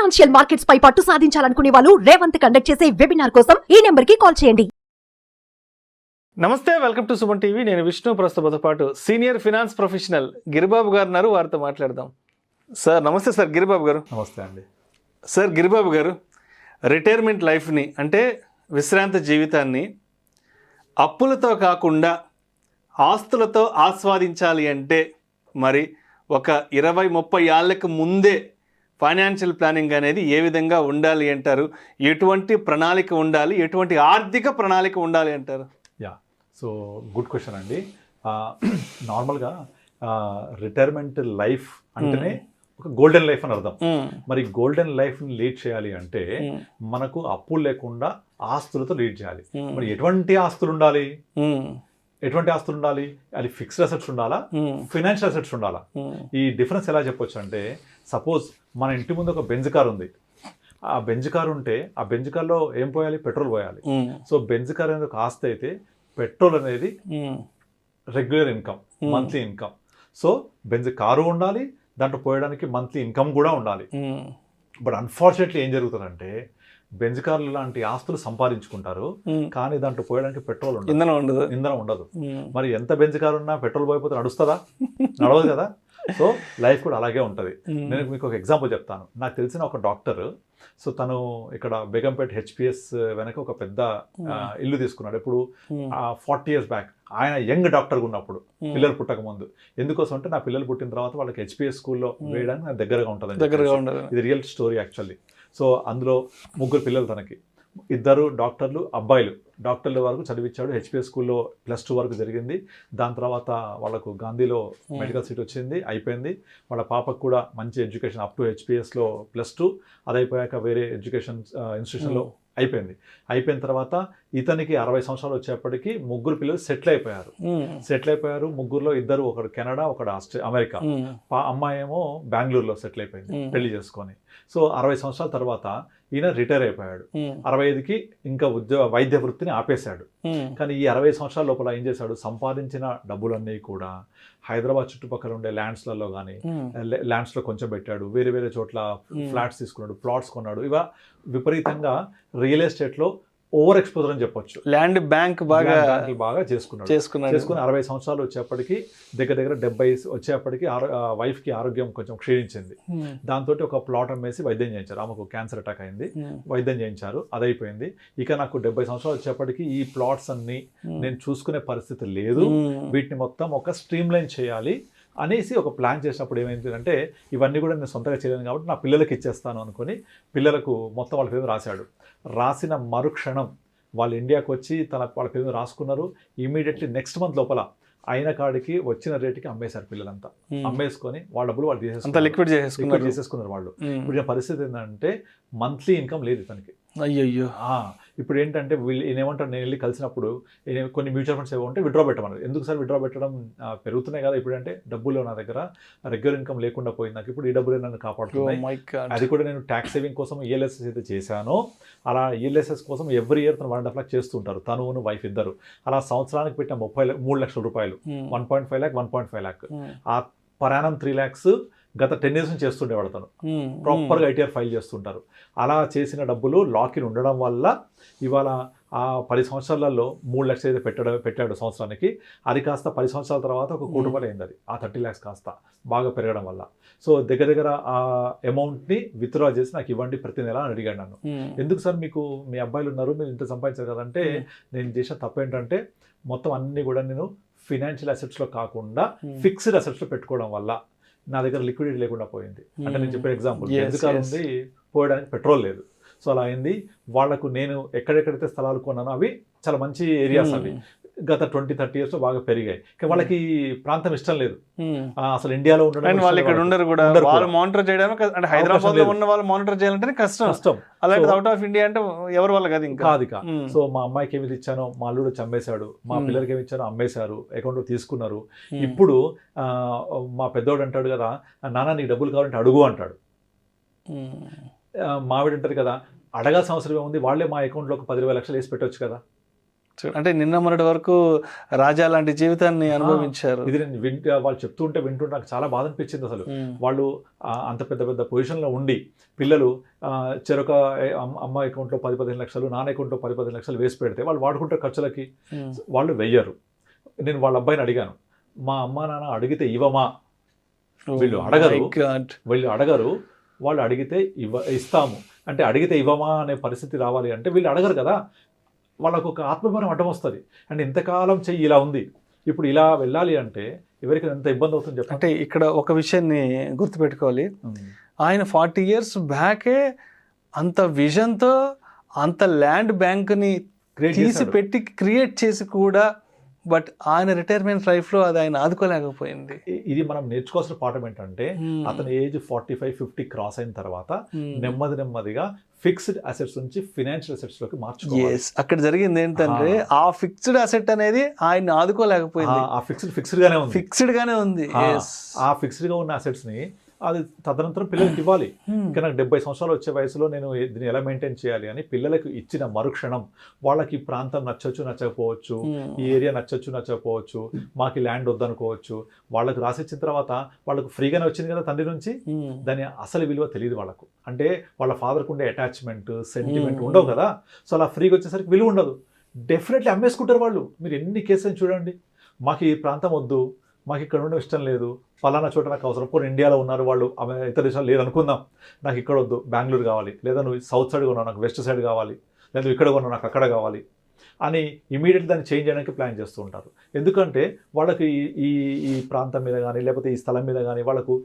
Financial markets పై పట్టు సాధించాలనుకునే వాళ్ళు Revanth conduct చేసే వెబినార్ కోసం ఈ నెంబర్ కి కాల్ చేయండి. నమస్తే, వెల్కమ్ టు సుమన్ టీవీ. నేను విష్ణు. ప్రస్తుతంతో పాటు సీనియర్ ఫినాన్స్ ప్రొఫెషనల్ గిరిబాబు గారు ఉన్నారు. వారితో మాట్లాడదాం. సార్ నమస్తే. సార్ గిరిబాబు గారు. నమస్తే అండి. సార్ గిరిబాబు గారు, రిటైర్మెంట్ లైఫ్ని అంటే విశ్రాంతి జీవితాన్ని అప్పులతో కాకుండా ఆస్తులతో ఆస్వాదించాలి అంటే మరి ఒక 20-30 ఏళ్ళకు ముందే ఫైనాన్షియల్ ప్లానింగ్ అనేది ఏ విధంగా ఉండాలి అంటారు? ఎటువంటి ప్రణాళిక ఉండాలి, ఎటువంటి ఆర్థిక ప్రణాళిక ఉండాలి అంటారు? యా, సో గుడ్ క్వశ్చన్ అండి. నార్మల్గా రిటైర్మెంట్ లైఫ్ అంటేనే ఒక గోల్డెన్ లైఫ్ అని అర్థం. మరి గోల్డెన్ లైఫ్ని లీడ్ చేయాలి అంటే మనకు అప్పులు లేకుండా ఆస్తులతో లీడ్ చేయాలి. మరి ఎటువంటి ఆస్తులు ఉండాలి? అది ఫిక్స్డ్ అసెట్స్ ఉండాలా, ఫైనాన్షియల్ అసెట్స్ ఉండాలా? ఈ డిఫరెన్స్ ఎలా చెప్పొచ్చు అంటే, సపోజ్ మన ఇంటి ముందు ఒక బెంజ్ కార్ ఉంది. ఆ బెంజ్ కార్ ఉంటే ఆ బెంజ్ కార్లో ఏం పోయాలి? పెట్రోల్ పోయాలి. సో బెంజ్ కార్ అనేది ఒక ఆస్తి అయితే పెట్రోల్ అనేది regular income, monthly income. So Benz car ఉండాలి, దాంట్లో పోయడానికి మంత్లీ ఇన్కమ్ కూడా ఉండాలి. బట్ అన్ఫార్చునేట్లీ ఏం జరుగుతుందంటే, బెంజ్ కార్లు లాంటి ఆస్తులు సంపాదించుకుంటారు, కానీ దాంట్లో పోయడానికి పెట్రోల్ ఉండదు, ఇంధనం ఉండదు. మరి ఎంత బెంజ్ కారు ఉన్నా పెట్రోల్ పోయిపోతే నడుస్తుందా? నడవదు కదా. సో లైఫ్ కూడా అలాగే ఉంటుంది. నేను మీకు ఒక ఎగ్జాంపుల్ చెప్తాను. నాకు తెలిసిన ఒక డాక్టర్, సో తను ఇక్కడ బేగంపేట హెచ్పిఎస్ వెనక ఒక పెద్ద ఇల్లు తీసుకున్నాడు. ఇప్పుడు 40 years బ్యాక్. ఆయన యంగ్ డాక్టర్గా ఉన్నప్పుడు, పిల్లలు పుట్టక ముందు. ఎందుకోసం అంటే, నా పిల్లలు పుట్టిన తర్వాత వాళ్ళకి హెచ్పిఎస్ స్కూల్లో వేయడానికి నాకు దగ్గరగా ఉంటుంది. ఇది రియల్ స్టోరీ యాక్చువల్లీ. సో అందులో 3 పిల్లలు తనకి. 2 డాక్టర్లు, అబ్బాయిలు. డాక్టర్ల వరకు చదివించాడు. హెచ్పిఎస్ స్కూల్లో +2 వరకు జరిగింది. దాని తర్వాత వాళ్ళకు గాంధీలో మెడికల్ సీట్ వచ్చింది, అయిపోయింది. వాళ్ళ పాపకు కూడా మంచి ఎడ్యుకేషన్ అప్ టు హెచ్పిఎస్లో +2. అది అయిపోయాక వేరే ఎడ్యుకేషన్ ఇన్స్టిట్యూషన్లో అయిపోయిన తర్వాత ఇతనికి 60 సంవత్సరాలు వచ్చేప్పటికి 3 పిల్లలు సెటిల్ అయిపోయారు. 3లో 2, ఒకడు కెనడా, ఒకడు అమెరికా. అమ్మాయి ఏమో బెంగళూరులో సెటిల్ అయిపోయింది పెళ్లి చేసుకొని. సో 60 సంవత్సరాల తర్వాత ఈయన రిటైర్ అయిపోయాడు. 65కి ఇంకా వైద్య వృత్తిని ఆపేశాడు. కానీ ఈ 60 సంవత్సరాల లోపల ఏం చేశాడు? సంపాదించిన డబ్బులన్నీ కూడా హైదరాబాద్ చుట్టుపక్కల ఉండే ల్యాండ్స్లలో కానీ, ల్యాండ్స్లో కొంచెం పెట్టాడు, వేరే వేరే చోట్ల ఫ్లాట్స్ తీసుకున్నాడు, ప్లాట్స్ కొన్నాడు. ఇవ విపరీతంగా రియల్ ఎస్టేట్లో ఓవర్ ఎక్స్పోజర్ అని చెప్పొచ్చు. ల్యాండ్ బ్యాంక్ బాగా చేసుకుని 60 సంవత్సరాలు వచ్చేప్పటికి దగ్గర 70 వచ్చేప్పటికి వైఫ్కి ఆరోగ్యం కొంచెం క్షీణించింది. దాంతో ఒక ప్లాట్ అమ్మేసి వైద్యం చేయించారు. ఆమెకు క్యాన్సర్ అటాక్ అయింది, వైద్యం చేయించారు, అదైపోయింది. ఇక నాకు 70 సంవత్సరాలు వచ్చేప్పటికి ఈ ప్లాట్స్ అన్ని నేను చూసుకునే పరిస్థితి లేదు, వీటిని మొత్తం ఒక స్ట్రీమ్ లైన్ చేయాలి అనేసి ఒక ప్లాన్ చేసినప్పుడు ఏమైంది అంటే, ఇవన్నీ కూడా నేను సొంతగా చేయలేను కాబట్టి నా పిల్లలకి ఇచ్చేస్తాను అనుకుని పిల్లలకు మొత్తం వాళ్ళ పేరు రాశాడు. రాసిన మరుక్షణం వాళ్ళు ఇండియాకి వచ్చి వాళ్ళ పేరు రాసుకున్నారు. ఇమీడియట్లీ నెక్స్ట్ మంత్ లోపల అయిన కాడికి వచ్చిన రేటుకి అమ్మేశారు పిల్లలంతా. అమ్మేసుకొని వాళ్ళ డబ్బులు వాళ్ళు చేసేసుకున్నారు వాళ్ళు. ఇప్పుడు పరిస్థితి ఏంటంటే, మంత్లీ ఇన్కమ్ లేదు ఇతనికి. అయ్యో. ఇప్పుడు ఏంటంటే, వీళ్ళు ఏమంటారు, నేను వెళ్ళి కలిసినప్పుడు కొన్ని మ్యూచువల్ ఫండ్స్ ఏవో ఉంటే విత్డ్రా పెట్టమన్నారు. ఎందుకు సార్ విత్డ్రా పెట్టడం? పెరుగుతున్నాయి కదా ఇప్పుడు. అంటే డబ్బులు నా దగ్గర రెగ్యులర్ ఇన్కమ్ లేకుండా పోయింది, నాకు ఇప్పుడు ఈ డబ్బులు నన్ను కాపాడుతున్నాయి. అది కూడా నేను ట్యాక్స్ సేవింగ్ కోసం ఈఎల్ఎస్ఎస్ అయితే చేశాను. అలా ఈఎల్ఎస్ఎస్ కోసం ఎవ్రీ ఇయర్ తను 1.5 lakh చేస్తుంటారు, తను వైఫ్ ఇద్దరు. అలా సంవత్సరానికి పెట్టిన 3 లక్షల రూపాయలు, 1.5 lakh 1.5 lakh. ఆ పరాణం 3 lakhs గత 10 years నుంచి చేస్తుండేవాడు తను. ప్రాపర్గా ఐటీఆర్ ఫైల్ చేస్తుంటారు. అలా చేసిన డబ్బులు లాక్ ఇన్ ఉండడం వల్ల ఇవాళ ఆ 10 సంవత్సరాలలో 3 lakhs అయితే పెట్టాడు సంవత్సరానికి. అది కాస్త 10 సంవత్సరాల తర్వాత ఒక 1 కోటి రూపాయలు అయింది. అది ఆ 30 lakhs కాస్త బాగా పెరగడం వల్ల. సో దగ్గర ఆ అమౌంట్ని విత్డ్రా చేసి నాకు ఇవ్వండి ప్రతి నెల అని అడిగాడు నన్ను. ఎందుకు సార్, మీకు మీ అబ్బాయిలు ఉన్నారు, మీరు ఇంత సంపాదించారు కదంటే, నేను చేసిన తప్పు ఏంటంటే, మొత్తం అన్ని కూడా నేను ఫినాన్షియల్ అసెట్స్లో కాకుండా ఫిక్స్డ్ అసెట్స్లో పెట్టుకోవడం వల్ల నా దగ్గర లిక్విడిటీ లేకుండా పోయింది. అంటే నేను చెప్పే ఎగ్జాంపుల్, ఎందుకంటే ఉంది పోయడానికి పెట్రోల్ లేదు. సో అలా అయింది. వాళ్లకు నేను ఎక్కడెక్కడైతే స్థలాలు కొన్నానో అవి చాలా మంచి ఏరియాస్, అవి గత 20-30 years బాగా పెరిగాయి. వాళ్ళకి ప్రాంతం ఇష్టం లేదు అసలు ఇండియాలో ఉండడం. వాళ్ళు ఇక్కడ ఉండరు కూడా, వాళ్ళు మానిటర్ చేయడానికి, అంటే హైదరాబాద్ లో ఉన్న వాళ్ళు మానిటర్ చేయాలంటే కష్టం. అలాంటి అవుట్ ఆఫ్ ఇండియా అంటే ఎవరి వల్ల కాదు ఇంకా. సో మా అమ్మాయికి ఏమి ఇచ్చానో మా అల్లుడు చంపేశాడు, మా పిల్లలకి ఏమి ఇచ్చానో అమ్మేశారు, అకౌంట్లో తీసుకున్నారు. ఇప్పుడు మా పెద్దోడు అంటాడు కదా, నాన్న నీకు డబ్బులు కావాలంటే అడుగు అంటాడు. మావిడ అంటారు కదా, అడగాల్సిన అవసరం ఏముంది, వాళ్ళే మా అకౌంట్లో ఒక 10-20 లక్షలు వేసి పెట్టవచ్చు కదా. అంటే నిన్న మొన్నటి వరకు రాజా లాంటి జీవితాన్ని అనుభవించారు. ఇది నేను వాళ్ళు చెప్తుంటే వింటుంటే నాకు చాలా బాధ అనిపించింది. అసలు వాళ్ళు అంత పెద్ద పొజిషన్లో ఉండి పిల్లలు చెరొక అమ్మ అకౌంట్లో 10-15 లక్షలు, నాన్న అకౌంట్లో 10-15 లక్షలు వేసి పెడితే వాళ్ళు వాడుకుంటే ఖర్చులకి వాళ్ళు వెయ్యరు. నేను వాళ్ళ అబ్బాయిని అడిగాను, మా అమ్మ నాన్న అడిగితే ఇవ్వమా? వీళ్ళు అడగరు, వాళ్ళు అడిగితే ఇస్తాము అంటే అడిగితే ఇవ్వమా అనే పరిస్థితి రావాలి అంటే వీళ్ళు అడగరు కదా, వాళ్ళకు ఒక ఆత్మభారం అడ్డం వస్తుంది. అంటే ఇంతకాలం చెయ్యి ఇలా ఉంది, ఇప్పుడు ఇలా వెళ్ళాలి అంటే ఎవరికి ఎంత ఇబ్బంది అవుతుంది చెప్పండి. అంటే ఇక్కడ ఒక విషయాన్ని గుర్తుపెట్టుకోవాలి, ఆయన 40 years బ్యాకే అంత విజన్తో అంత ల్యాండ్ బ్యాంక్ని పెట్టి క్రియేట్ చేసి కూడా, బట్ ఆయన రిటైర్మెంట్ లైఫ్లో అది ఆయన ఆదుకోలేకపోయింది. ఇది మనం నేర్చుకోవాల్సిన పాఠం ఏంటంటే అతని ఏజ్ 45-50 క్రాస్ అయిన తర్వాత నెమ్మదిగా ఫిక్స్డ్ అసెట్స్ నుంచి ఫినాన్షియల్ అసెట్స్ లోకి మార్చుకోవాలి. అక్కడ జరిగింది ఏంటంటే ఆ ఫిక్స్డ్ అసెట్ అనేది ఆయన ఆదుకోలేకపోయింది. ఆ ఫిక్స్డ్ గానే ఉంది. ఆ ఫిక్స్డ్ గా ఉన్న అసెట్స్ ని అది తదనంతరం పిల్లలకి ఇవ్వాలి. ఇంకా నాకు 70 సంవత్సరాలు వచ్చే వయసులో నేను దీన్ని ఎలా మెయింటైన్ చేయాలి అని పిల్లలకు ఇచ్చిన మరుక్షణం వాళ్ళకి ఈ ప్రాంతం నచ్చకపోవచ్చు, ఈ ఏరియా నచ్చకపోవచ్చు, మాకు ల్యాండ్ వద్దనుకోవచ్చు, వాళ్ళకు రాసిచ్చిన తర్వాత వాళ్ళకు ఫ్రీగానే వచ్చింది కదా తండ్రి నుంచి, దాని అసలు విలువ తెలియదు వాళ్ళకు. అంటే వాళ్ళ ఫాదర్కు ఉండే అటాచ్మెంట్, సెంటిమెంట్ ఉండవు కదా, సో అలా ఫ్రీగా వచ్చేసరికి విలువ ఉండదు. డెఫినెట్లీ అమ్మేసుకుంటారు వాళ్ళు. మీరు ఎన్ని కేసులు చూడండి, మాకు ఈ ప్రాంతం వద్దు, మాకు ఇక్కడ ఉండడం ఇష్టం లేదు, ఫలానా చోట నాకు అవసరం, పోనీ ఇండియాలో ఉన్నారు వాళ్ళు, ఇతర దేశాలు లేదు అనుకుందాం, నాకు ఇక్కడ వద్దు, బెంగళూరు కావాలి, లేదా నువ్వు సౌత్ సైడ్ కొన్నావు నాకు వెస్ట్ సైడ్ కావాలి, లేదా ఇక్కడ కొన్నావు నాకు అక్కడ కావాలి అని ఇమీడియట్గా దాన్ని చేంజ్ చేయడానికి ప్లాన్ చేస్తూ ఉంటారు. ఎందుకంటే వాళ్ళకి ఈ ప్రాంతం మీద కానీ లేకపోతే ఈ స్థలం మీద కానీ వాళ్ళకు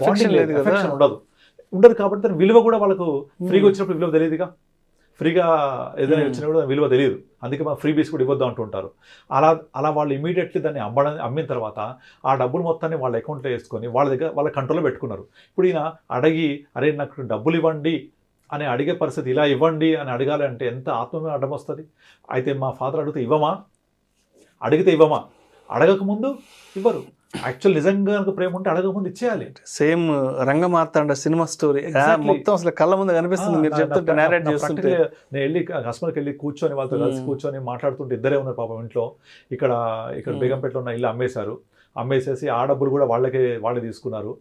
ఎఫెక్షన్ ఉండదు కాబట్టి దాని విలువ కూడా వాళ్ళకు ఫ్రీగా వచ్చినప్పుడు విలువ తెలియదుగా. ఫ్రీగా ఏదైనా వచ్చినా కూడా విలువ తెలియదు, అందుకే మా ఫ్రీ బీస్ కూడా ఇవ్వద్దు అంటుంటారు. అలా వాళ్ళు ఇమీడియట్లీ దాన్ని అమ్మిన తర్వాత ఆ డబ్బులు మొత్తాన్ని వాళ్ళ అకౌంట్లో వేసుకొని వాళ్ళ కంట్రోల్లో పెట్టుకున్నారు. ఇప్పుడు ఈయన అడిగి అరే నాకు డబ్బులు ఇవ్వండి అని అడిగే పరిస్థితి, ఇలా ఇవ్వండి అని అడగాలి అంటే ఎంత ఆత్మమే అడ్డం వస్తుంది. అయితే మా ఫాదర్ అడిగితే ఇవ్వమా, అడగకముందు ఇవ్వరు. యాక్చువల్ నిజంగా ప్రేమ ఉంటే అడగకముందు ఇచ్చేయాలి. సేమ్ రంగమార్తాండ సినిమా స్టోరీ మొత్తం అసలు కళ్ళ ముందు కనిపిస్తుంది మీరు చెప్తుంటే, నేరేట్ చేస్తుంటే. నేను వెళ్ళి కస్టమర్కి వెళ్ళి కూర్చొని వాళ్ళతో కలిసి కూర్చొని మాట్లాడుతుంటే ఇద్దరే ఉన్నారు పాపం ఇంట్లో. ఇక్కడ బేగంపేటలో ఉన్న ఇల్లు అమ్మేసేసి ఆ డబ్బులు కూడా వాళ్ళే తీసుకున్నారు.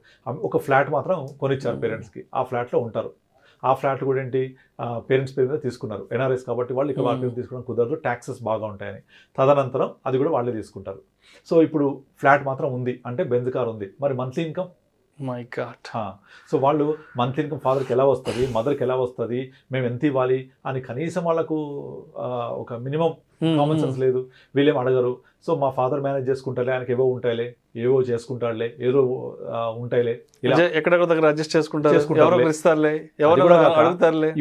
ఒక ఫ్లాట్ మాత్రం కొనిచ్చారు పేరెంట్స్కి, ఆ ఫ్లాట్లో ఉంటారు. ఆ ఫ్లాట్ కూడా ఏంటి పేరెంట్స్ పేరు మీద తీసుకున్నారు, ఎన్ఆర్ఎస్ కాబట్టి వాళ్ళు ఇక్కడ వాళ్ళ తీసుకోవడం కుదరదు, ట్యాక్సెస్ బాగా ఉంటాయని. తదనంతరం అది కూడా వాళ్ళే తీసుకుంటారు. సో ఇప్పుడు ఫ్లాట్ మాత్రం ఉంది అంటే బెంజ్ కార్ ఉంది, మరి monthly income my God. So వాళ్ళు మంత్లీ ఇన్కమ్ ఫాదర్కి ఎలా వస్తుంది, మదర్కి ఎలా వస్తుంది, మేము ఎంత ఇవ్వాలి అని కనీసం వాళ్ళకు ఒక మినిమం కామన్ సెన్స్ లేదు. వీళ్ళేం అడగరు. సో మా ఫాదర్ మేనేజ్ చేసుకుంటారులే, ఆయనకి ఏవో చేసుకుంటాడులే, ఏదో ఉంటాయిలే, ఇలా ఎక్కడెక్కడ దగ్గర అడ్జస్ట్ చేసుకుంటారులే.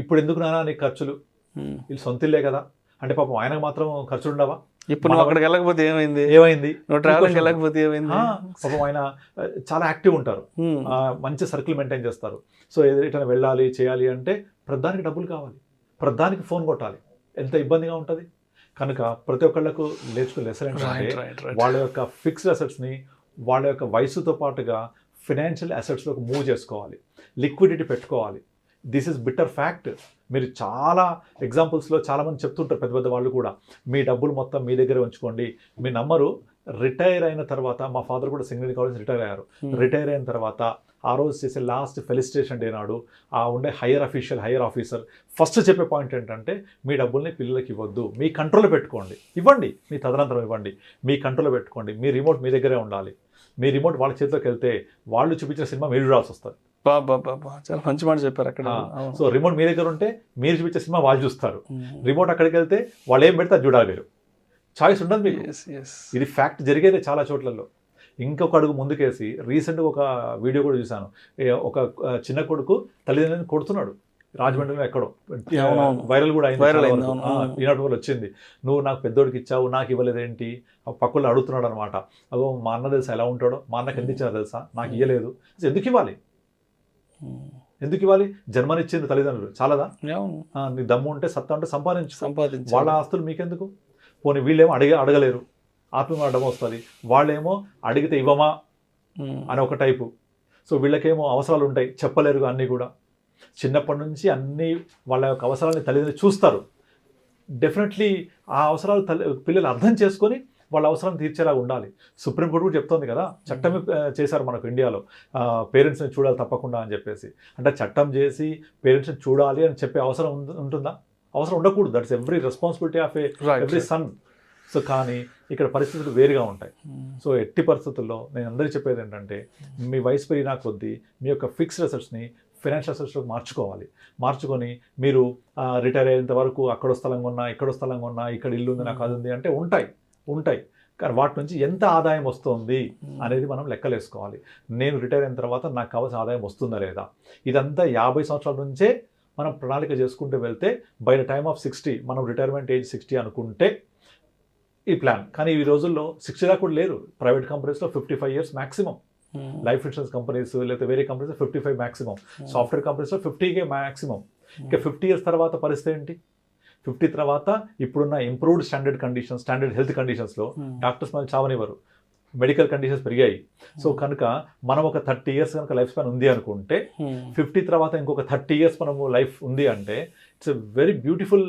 ఇప్పుడు ఎందుకు నానా నీకు ఖర్చులు, వీళ్ళు సొంత ఇల్లే కదా అంటే పాపం ఆయనకు మాత్రం ఖర్చులు ఉండవా? ఇప్పుడు నువ్వు అక్కడికి వెళ్ళకపోతే ఏమైంది, నువ్వు ట్రావెలింగ్ వెళ్ళకపోతే ఏమైంది? పాపం ఆయన చాలా యాక్టివ్ ఉంటారు, మంచి సర్కిల్ మెయింటైన్ చేస్తారు. సో ఎటైనా వెళ్ళాలి చేయాలి అంటే ప్రధానికి డబ్బులు కావాలి, ప్రధానికి ఫోన్ కొట్టాలి, ఎంత ఇబ్బందిగా ఉంటుంది. కనుక ప్రతి ఒక్కళ్ళకు నేర్చుకునే లెసన్ ఏంటంటే వాళ్ళ యొక్క ఫిక్స్డ్ అసెట్స్ని వాళ్ళ యొక్క వయసుతో పాటుగా ఫినాన్షియల్ అసెట్స్లోకి మూవ్ చేసుకోవాలి, లిక్విడిటీ పెట్టుకోవాలి. This is bitter fact. మీరు చాలా ఎగ్జాంపుల్స్లో చాలామంది చెప్తుంటారు, పెద్ద వాళ్ళు కూడా, మీ డబ్బులు మొత్తం మీ దగ్గరే ఉంచుకోండి. మీ నమ్మరు రిటైర్ అయిన తర్వాత, మా ఫాదర్ కూడా సింగరేణి కాలేజ్ రిటైర్ అయ్యారు. రిటైర్ అయిన తర్వాత ఆ రోజు చేసే లాస్ట్ ఫెలిసిటేషన్ డే నాడు ఆ ఉండే హైయర్ ఆఫీసర్ ఫస్ట్ చెప్పే పాయింట్ ఏంటంటే మీ డబ్బుల్ని పిల్లలకి ఇవ్వద్దు, మీ కంట్రోల్లో పెట్టుకోండి, ఇవ్వండి, మీ తదనంతరం ఇవ్వండి, మీ కంట్రోల్లో పెట్టుకోండి, మీ రిమోట్ మీ దగ్గరే ఉండాలి. మీ రిమోట్ వాళ్ళ చేతిలోకి వెళ్తే వాళ్ళు చూపించిన సినిమా మీరు చూడాల్సి వస్తుంది. చాలా మంచి మాట చెప్పారు అక్కడ. సో రిమోట్ మీ దగ్గర ఉంటే మీరు చూపించే సినిమా వాళ్ళు చూస్తారు, రిమోట్ అక్కడికి వెళ్తే వాళ్ళు ఏం పెడితే అది చూడాలి, మీరు చాయిస్ ఉండదు మీకు. ఇది ఫ్యాక్ట్ జరిగేదే చాలా చోట్లలో. ఇంకొక అడుగు ముందుకేసి రీసెంట్గా ఒక వీడియో కూడా చూశాను, ఒక చిన్న కొడుకు తల్లిదండ్రులను కొడుతున్నాడు రాజమండ్రిలో ఎక్కడో, వైరల్ కూడా అయింది, ఈనాటి వల్ల వచ్చింది. నువ్వు నాకు పెద్దోడికి ఇచ్చావు నాకు ఇవ్వలేదేంటి, పక్కల్లో అడుగుతున్నాడు అనమాట. అదో మా అన్న తెలుసా ఎలా ఉంటాడో, మా అన్నకి ఎందుకు ఇచ్చారో తెలుసా, నాకు ఇవ్వలేదు. ఎందుకు ఇవ్వాలి? జన్మనిచ్చింది తల్లిదండ్రులు, చాలదా? నీ దమ్ము ఉంటే సత్తా ఉంటే సంపాదించు, వాళ్ళ ఆస్తులు మీకెందుకు? పోనీ వీళ్ళేమో అడగలేరు, ఆత్మ అడ్డం వస్తుంది, వాళ్ళేమో అడిగితే ఇవ్వమా అని ఒక టైపు. సో వీళ్ళకేమో అవసరాలు ఉంటాయి, చెప్పలేరు అన్నీ కూడా. చిన్నప్పటి నుంచి అన్నీ వాళ్ళ యొక్క అవసరాలని తల్లిదండ్రులు చూస్తారు. డెఫినెట్లీ ఆ అవసరాలు పిల్లలు అర్థం చేసుకొని వాళ్ళ అవసరం తీర్చేలా ఉండాలి. సుప్రీంకోర్టు కూడా చెప్తోంది కదా, చట్టం చేశారు మనకు ఇండియాలో, పేరెంట్స్ని చూడాలి తప్పకుండా అని చెప్పేసి. అంటే చట్టం చేసి పేరెంట్స్ని చూడాలి అని చెప్పే అవసరం ఉంటుందా? అవసరం ఉండకూడదు. That's every responsibility of every sun. So కానీ ఇక్కడ పరిస్థితులు వేరుగా ఉంటాయి. సో ఎట్టి పరిస్థితుల్లో నేను అందరికీ చెప్పేది ఏంటంటే, మీ వయసు పెరిగినా కొద్దీ మీ యొక్క ఫిక్స్డ్ అసెట్స్ని ఫైనాన్షియల్ అసెట్స్లోకి మార్చుకొని మీరు రిటైర్ అయ్యేంత వరకు అక్కడో స్థలం కొన్నా, ఇక్కడో స్థలం కొన్నా, ఇక్కడ ఇల్లు ఉంది, నాకు అది ఉంది అంటే ఉంటాయి. కానీ వాటి నుంచి ఎంత ఆదాయం వస్తుంది అనేది మనం లెక్కలేసుకోవాలి. నేను రిటైర్ అయిన తర్వాత నాకు కావాల్సిన ఆదాయం వస్తుందా లేదా, ఇదంతా 50 సంవత్సరాల నుంచే మనం ప్రణాళిక చేసుకుంటూ వెళ్తే బై ద టైమ్ ఆఫ్ 60, మనం రిటైర్మెంట్ ఏజ్ 60 అనుకుంటే ఈ ప్లాన్. కానీ ఈ రోజుల్లో 60 దాకా కూడా లేరు. ప్రైవేట్ కంపెనీస్లో 55 years maximum, life insurance companies లేకపోతే వేరే కంపెనీస్ 55 మ్యాక్సిమం, సాఫ్ట్వేర్ కంపెనీస్లో 50 మ్యాక్సిమం. ఇంకా 50 years తర్వాత పరిస్థితి ఏంటి? 50 తర్వాత ఇప్పుడున్న ఇంప్రూవ్డ్ స్టాండర్డ్ హెల్త్ కండిషన్స్లో డాక్టర్స్ మనం చావనివ్వరు, మెడికల్ కండిషన్స్ పెరిగాయి. సో కనుక మనం ఒక 30 years కనుక లైఫ్ స్పాన్ ఉంది అనుకుంటే 50 తర్వాత ఇంకొక 30 years మనము లైఫ్ ఉంది అంటే it's a very beautiful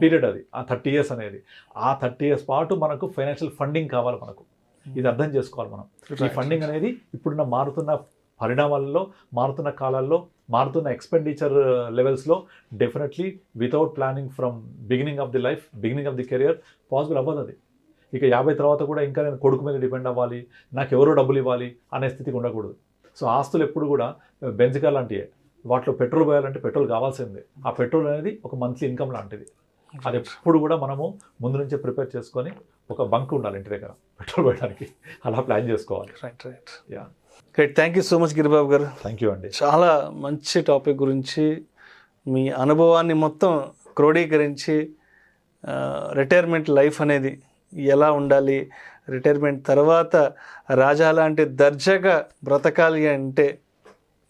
period అది, ఆ 30 years అనేది. ఆ 30 years పాటు మనకు ఫైనాన్షియల్ ఫండింగ్ కావాలి. మనకు ఇది అర్థం చేసుకోవాలి మనం. ఈ ఫండింగ్ అనేది ఇప్పుడున్న మారుతున్న పరిణామాలలో, మారుతున్న కాలాల్లో, మారుతున్న ఎక్స్పెండిచర్ లెవెల్స్లో definitely without planning from beginning of the career possible అవ్వదు అది. ఇక 50 తర్వాత కూడా ఇంకా నేను కొడుకు మీద డిపెండ్ అవ్వాలి, నాకు ఎవరో డబ్బులు ఇవ్వాలి అనే స్థితికి ఉండకూడదు. సో ఆస్తులు ఎప్పుడు కూడా బెంజ్ కార్ లాంటివే. వాటిలో పెట్రోల్ పోయాలంటే పెట్రోల్ కావాల్సిందే. ఆ పెట్రోల్ అనేది ఒక మంత్లీ ఇన్కమ్ లాంటిది. అది ఎప్పుడు కూడా మనము ముందు నుంచే ప్రిపేర్ చేసుకొని ఒక బంక్ ఉండాలి ఇంటి దగ్గర పెట్రోల్ పోయడానికి, అలా ప్లాన్ చేసుకోవాలి. Right. Ya, right. Thank you so much Giribabu గారు. థ్యాంక్ యూ అండి. చాలా మంచి టాపిక్ గురించి మీ అనుభవాన్ని మొత్తం క్రోడీకరించి రిటైర్మెంట్ లైఫ్ అనేది ఎలా ఉండాలి, రిటైర్మెంట్ తర్వాత రాజా లాంటి దర్జాగా బ్రతకాలి అంటే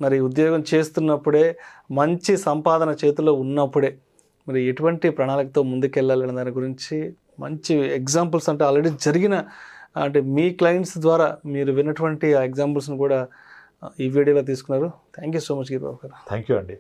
మరి ఉద్యోగం చేస్తున్నప్పుడే, మంచి సంపాదన చేతిలో ఉన్నప్పుడే మరి ఎటువంటి ప్రణాళికతో ముందుకెళ్ళాలనే దాని గురించి మంచి ఎగ్జాంపుల్స్, అంటే ఆల్రెడీ జరిగిన, అంటే మీ క్లయింట్స్ ద్వారా మీరు విన్నటువంటి ఆ ఎగ్జాంపుల్స్ని కూడా ఈ వీడియోలో తీసుకున్నారు. Thank you so much Giribabu గారు. థ్యాంక్ యూ అండి.